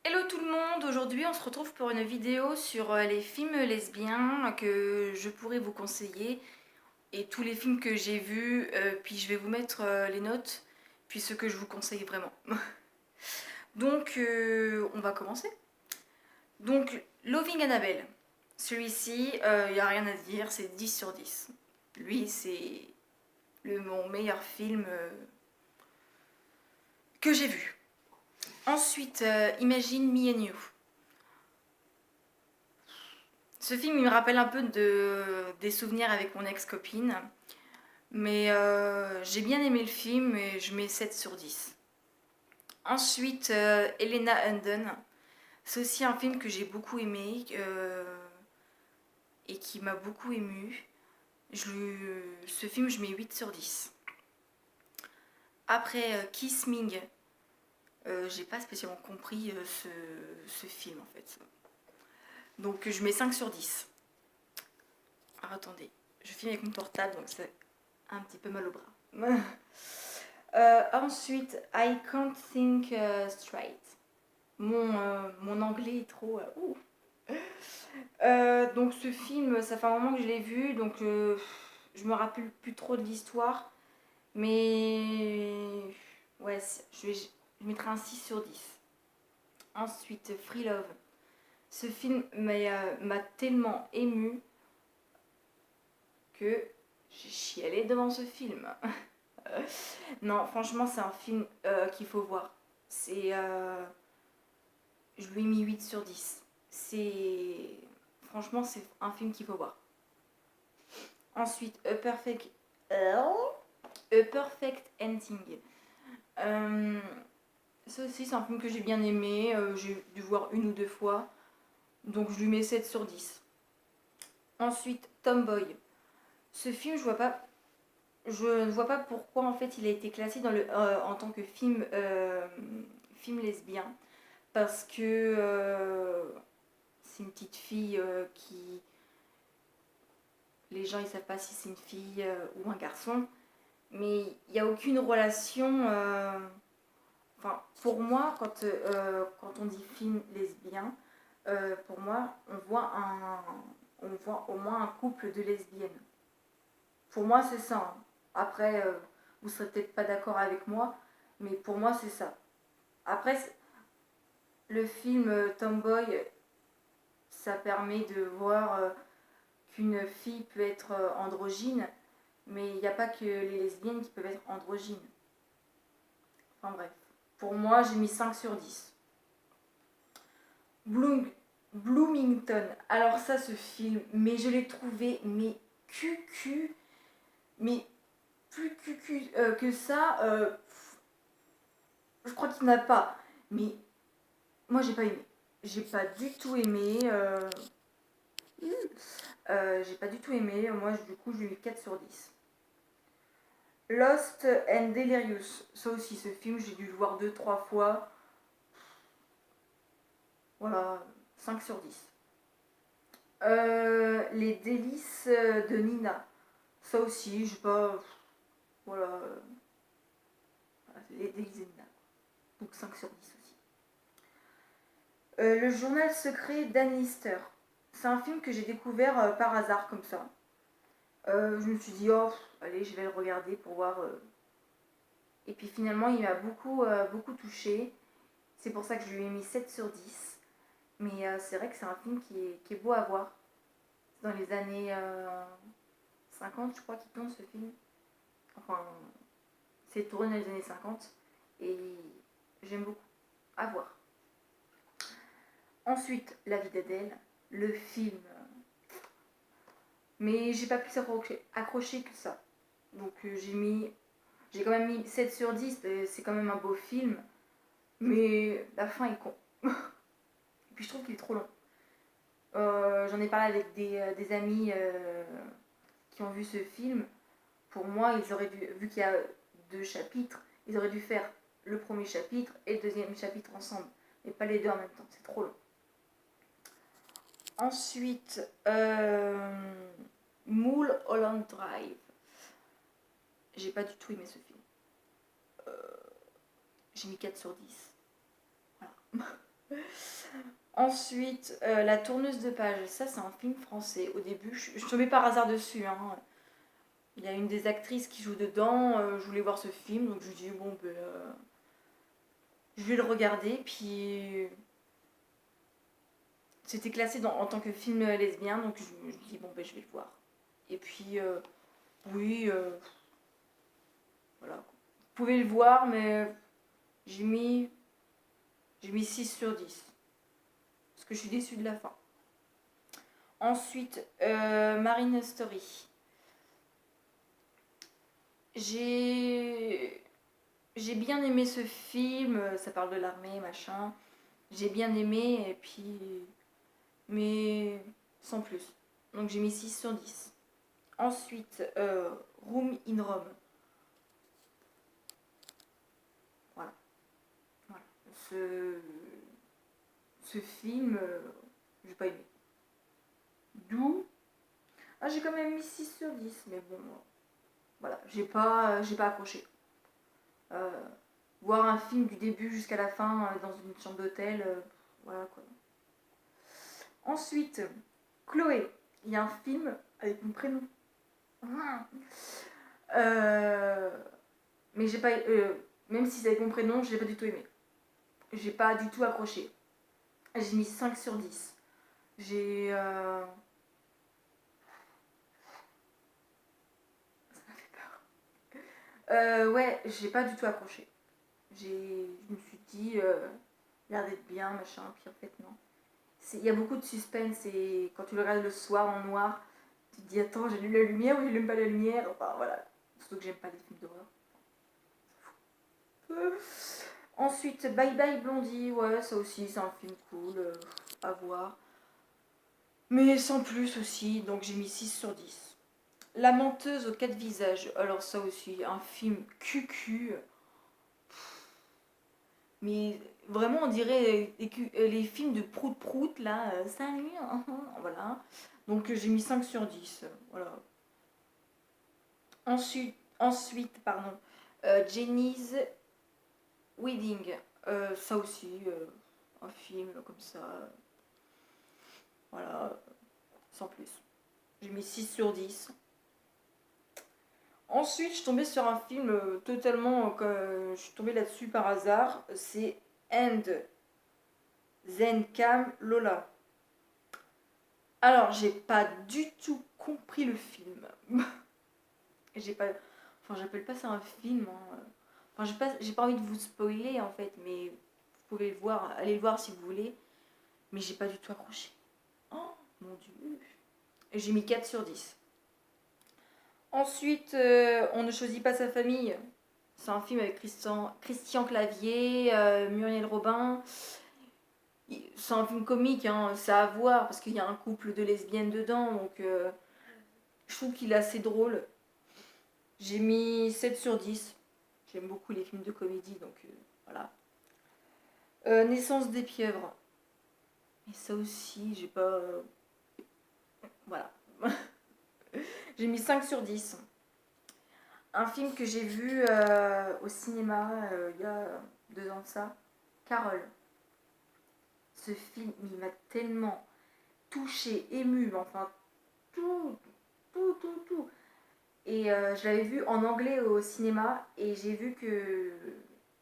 Hello tout le monde, aujourd'hui on se retrouve pour une vidéo sur les films lesbiens que je pourrais vous conseiller et tous les films que j'ai vus, puis je vais vous mettre les notes, puis ce que je vous conseille vraiment. Donc on va commencer. Donc Loving Annabelle, celui-ci, il n'y a rien à dire, c'est 10 sur 10. Lui c'est mon meilleur film que j'ai vu. Ensuite, Imagine Me and You. Ce film, il me rappelle un peu des souvenirs avec mon ex-copine. Mais j'ai bien aimé le film et je mets 7 sur 10. Ensuite, Elena Undone. C'est aussi un film que j'ai beaucoup aimé et qui m'a beaucoup ému. Ce film, je mets 8 sur 10. Après, Kissing. J'ai pas spécialement compris ce film en fait. Donc je mets 5 sur 10. Alors attendez, je filme avec mon portable donc c'est un petit peu mal au bras. Ensuite, I Can't Think Straight. Mon anglais est trop. Donc ce film, ça fait un moment que je l'ai vu, donc je me rappelle plus trop de l'histoire. Mais ouais, je mettrai un 6 sur 10. Ensuite, Free Love. Ce film m'a tellement ému que j'ai chialé devant ce film. Non, franchement, c'est un film qu'il faut voir. Je lui ai mis 8 sur 10. Franchement, c'est un film qu'il faut voir. Ensuite, A Perfect Ending. Euh, Ça aussi, c'est un film que j'ai bien aimé. J'ai dû voir une ou deux fois. Donc, je lui mets 7 sur 10. Ensuite, Tomboy. Ce film, je ne vois pas pourquoi en fait il a été classé en tant que film lesbien. Parce que c'est une petite fille qui. Les gens ils savent pas si c'est une fille ou un garçon. Mais il n'y a aucune relation. Enfin, pour moi, quand on dit film lesbien, pour moi, on voit au moins un couple de lesbiennes. Pour moi, c'est ça. Hein. Après, vous serez peut-être pas d'accord avec moi, mais pour moi, c'est ça. Après, le film Tomboy, ça permet de voir qu'une fille peut être androgyne, mais il n'y a pas que les lesbiennes qui peuvent être androgynes. Enfin bref. Pour moi, j'ai mis 5 sur 10. Bloom, Bloomington. Alors ça, ce film, mais je l'ai trouvé, mais cucu, mais plus cucu que ça, je crois qu'il n'a pas. Mais moi, j'ai pas aimé. J'ai pas du tout aimé. J'ai pas du tout aimé. Moi, du coup, je lui ai mis 4 sur 10. Lost and Delirious. Ça aussi, ce film, j'ai dû le voir deux trois fois. Voilà, 5 sur 10. Les délices de Nina. Ça aussi, je sais pas. Voilà. Les délices de Nina. Donc 5 sur 10 aussi. Le journal secret d'Anne Lister. C'est un film que j'ai découvert par hasard comme ça. Je me suis dit, oh, allez, je vais le regarder pour voir. Et puis finalement, il m'a beaucoup touché. C'est pour ça que je lui ai mis 7 sur 10. Mais c'est vrai que c'est un film qui est beau à voir. C'est dans les années 50, je crois, qu'il tourne ce film. Enfin, c'est tourné dans les années 50. Et j'aime beaucoup. À voir. Ensuite, La vie d'Adèle. Le film. Mais j'ai pas pu accrocher que ça. Donc j'ai quand même mis 7 sur 10. C'est quand même un beau film. Mais la fin est con. Et puis je trouve qu'il est trop long. J'en ai parlé avec des amis qui ont vu ce film. Pour moi, ils auraient dû, vu qu'il y a 2 chapitres, ils auraient dû faire le premier chapitre et le deuxième chapitre ensemble. Et pas les deux en même temps, c'est trop long. Ensuite, Mulholland Drive. J'ai pas du tout aimé ce film. J'ai mis 4 sur 10. Voilà. Ensuite, La tourneuse de page. Ça, c'est un film français. Au début, je suis tombée par hasard dessus, hein. Il y a une des actrices qui joue dedans. Je voulais voir ce film, donc je me dis, bon, ben, je vais le regarder. Puis, c'était classé en tant que film lesbien, donc je me dis, bon, ben, je vais le voir. Et puis, oui, voilà. Vous pouvez le voir, mais j'ai mis, j'ai mis 6 sur 10. Parce que je suis déçue de la fin. Ensuite, Marine Story. J'ai j'ai bien aimé ce film, ça parle de l'armée, machin. J'ai bien aimé, et puis. Mais sans plus. Donc j'ai mis 6 sur 10. Ensuite, Room in Rome. Voilà. Voilà. Ce film, j'ai pas aimé. D'où. Ah, j'ai quand même mis 6 sur 10, mais bon, voilà, j'ai pas accroché. Euh, Voir un film du début jusqu'à la fin dans une chambre d'hôtel, voilà quoi. Ensuite, Chloé. Il y a un film avec mon prénom. Euh, mais j'ai pas. Même si c'est avec mon prénom, je l'ai pas du tout aimé. J'ai pas du tout accroché. J'ai mis 5 sur 10. J'ai. Ça m'a fait peur. Ouais, j'ai pas du tout accroché. Je me suis dit, l'air d'être bien, machin, puis en fait, non. Il y a beaucoup de suspense et quand tu le regardes le soir en noir, tu te dis attends, j'allume la lumière ou j'allume pas la lumière. Enfin voilà. Surtout que j'aime pas les films d'horreur. Ensuite, Bye Bye Blondie, ouais, ça aussi, c'est un film cool à voir. Mais sans plus aussi, donc j'ai mis 6 sur 10. La menteuse aux 4 visages, alors ça aussi, un film cucu. Mais vraiment, on dirait les films de prout-prout, là, salut, voilà. Donc j'ai mis 5 sur 10, voilà. Ensuite pardon, Jenny's Wedding, ça aussi, un film comme ça, voilà, sans plus. J'ai mis 6 sur 10. Ensuite, je suis tombée sur un film totalement, je suis tombée là-dessus par hasard, c'est End Zen Cam Lola. Alors, j'ai pas du tout compris le film. j'ai pas. Enfin, j'appelle pas ça un film, hein. Enfin, j'ai pas envie de vous spoiler en fait, mais vous pouvez le voir, allez le voir si vous voulez. Mais j'ai pas du tout accroché. Oh mon dieu. Et j'ai mis 4 sur 10. Ensuite, On ne choisit pas sa famille. C'est un film avec Christian Clavier, Muriel Robin. C'est un film comique, hein, c'est à voir parce qu'il y a un couple de lesbiennes dedans, donc je trouve qu'il est assez drôle. J'ai mis 7 sur 10. J'aime beaucoup les films de comédie, donc voilà. Naissance des pieuvres. Et ça aussi, j'ai pas. Voilà. J'ai mis 5 sur 10. Un film que j'ai vu au cinéma il y a 2 ans de ça, Carole. Ce film, il m'a tellement touchée, émue, enfin tout, tout. Et je l'avais vu en anglais au cinéma et j'ai vu que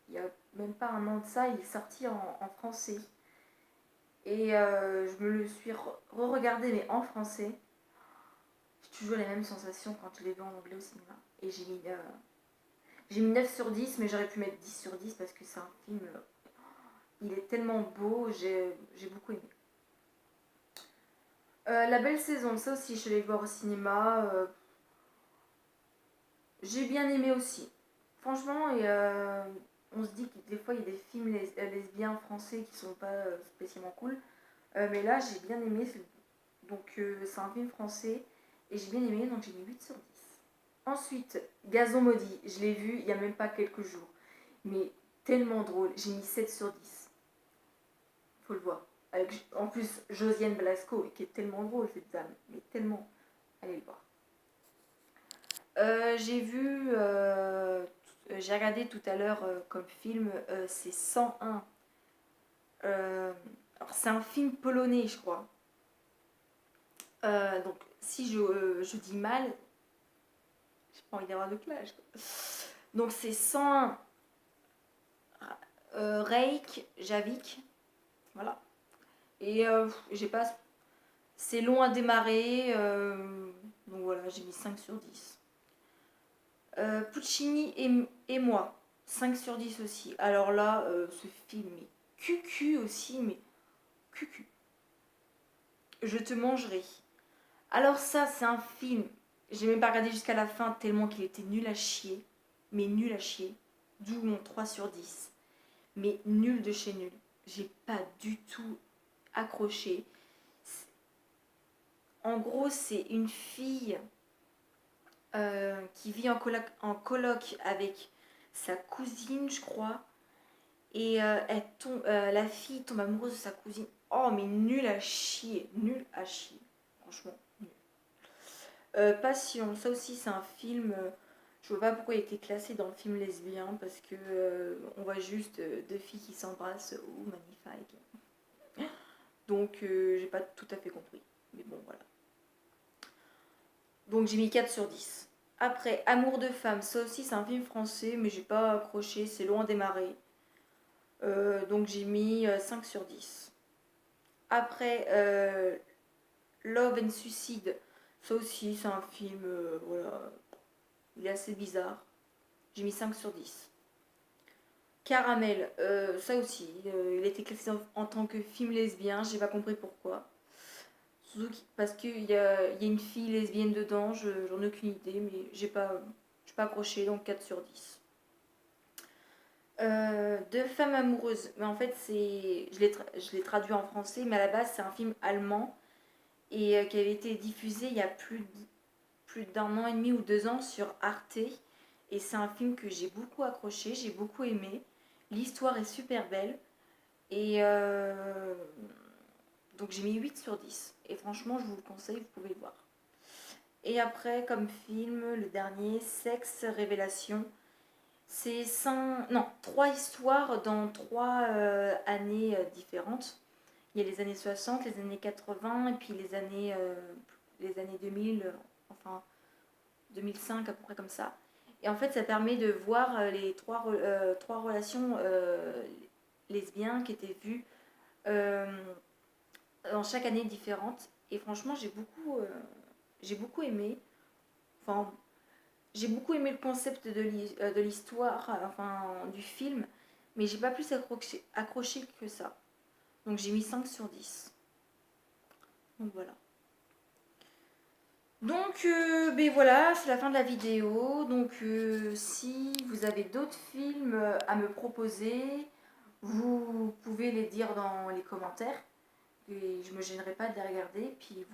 il y a même pas un an de ça, il est sorti en français. Et je me le suis re-regardé mais en français. J'ai toujours les mêmes sensations quand je l'ai vu en anglais au cinéma. Et j'ai mis 9 sur 10, mais j'aurais pu mettre 10 sur 10 parce que c'est un film. Il est tellement beau, j'ai beaucoup aimé. La belle saison, ça aussi, je suis allée le voir au cinéma. J'ai bien aimé aussi. Franchement, et, on se dit que des fois, il y a des films lesbiens français qui sont pas spécialement cool. Mais là, j'ai bien aimé. Donc, c'est un film français. Et j'ai bien aimé, donc j'ai mis 8 sur 10. Ensuite, Gazon maudit. Je l'ai vu il y a même pas quelques jours. Mais tellement drôle. J'ai mis 7 sur 10. Faut le voir. Avec, en plus, Josiane Blasco, qui est tellement drôle, cette dame. Mais tellement. Allez le voir. J'ai regardé tout à l'heure comme film, c'est 101. Alors c'est un film polonais, je crois. Donc, si je dis mal, j'ai pas envie d'avoir de clash. Donc, c'est 101 Reykjavik. Voilà. Et j'ai pas. C'est long à démarrer. Donc voilà, j'ai mis 5 sur 10. Puccini et moi, 5 sur 10 aussi. Alors là, ce film est cucu aussi, mais cucu. Je te mangerai. Alors ça, c'est un film. J'ai même pas regardé jusqu'à la fin tellement qu'il était nul à chier. Mais nul à chier. D'où mon 3 sur 10. Mais nul de chez nul. J'ai pas du tout accroché. En gros, c'est une fille qui vit en coloc avec sa cousine, je crois. Et la fille tombe amoureuse de sa cousine. Oh, mais nul à chier. Nul à chier. Franchement, nul. Passion, ça aussi, c'est un film. Je vois pas pourquoi il a été classé dans le film lesbien. Parce que on voit juste deux filles qui s'embrassent. Oh, magnifique. Donc, j'ai pas tout à fait compris. Mais bon, voilà. Donc, j'ai mis 4 sur 10. Après, Amour de femme, ça aussi, c'est un film français. Mais j'ai pas accroché. C'est long à démarrer. Donc j'ai mis 5 sur 10. Après, Love and Suicide, ça aussi c'est un film, voilà, il est assez bizarre. J'ai mis 5 sur 10. Caramel, ça aussi, il a été classé en tant que film lesbien, j'ai pas compris pourquoi. Parce qu'il y a une fille lesbienne dedans, j'en ai aucune idée, mais j'ai pas accroché, donc 4 sur 10. Deux femmes amoureuses. Mais en fait, je l'ai traduit en français, mais à la base, c'est un film allemand et qui avait été diffusé il y a plus d'un an et demi ou 2 ans sur Arte. Et c'est un film que j'ai beaucoup accroché, j'ai beaucoup aimé. L'histoire est super belle. Et donc j'ai mis 8 sur 10. Et franchement, je vous le conseille, vous pouvez le voir. Et après, comme film, le dernier, Sexe Révélation. C'est 3 histoires dans 3 années différentes. Il y a les années 60, les années 80 et puis les années 2000, enfin 2005 à peu près comme ça. Et en fait, ça permet de voir les trois relations lesbiennes qui étaient vues dans chaque année différente. Et franchement, j'ai beaucoup aimé. Enfin, j'ai beaucoup aimé le concept de l'histoire, enfin du film, mais j'ai pas plus accroché que ça. Donc j'ai mis 5 sur 10. Donc voilà. Donc ben voilà, c'est la fin de la vidéo. Donc si vous avez d'autres films à me proposer, vous pouvez les dire dans les commentaires. Et je me gênerai pas de les regarder, puis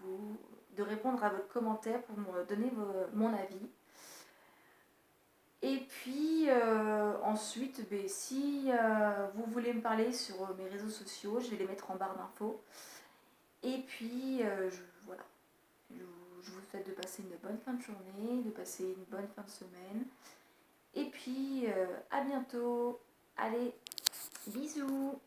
de répondre à votre commentaire pour me donner mon avis. Et puis ensuite, si vous voulez me parler sur mes réseaux sociaux, je vais les mettre en barre d'infos. Et puis voilà, je vous souhaite de passer une bonne fin de journée, de passer une bonne fin de semaine. Et puis à bientôt. Allez, bisous.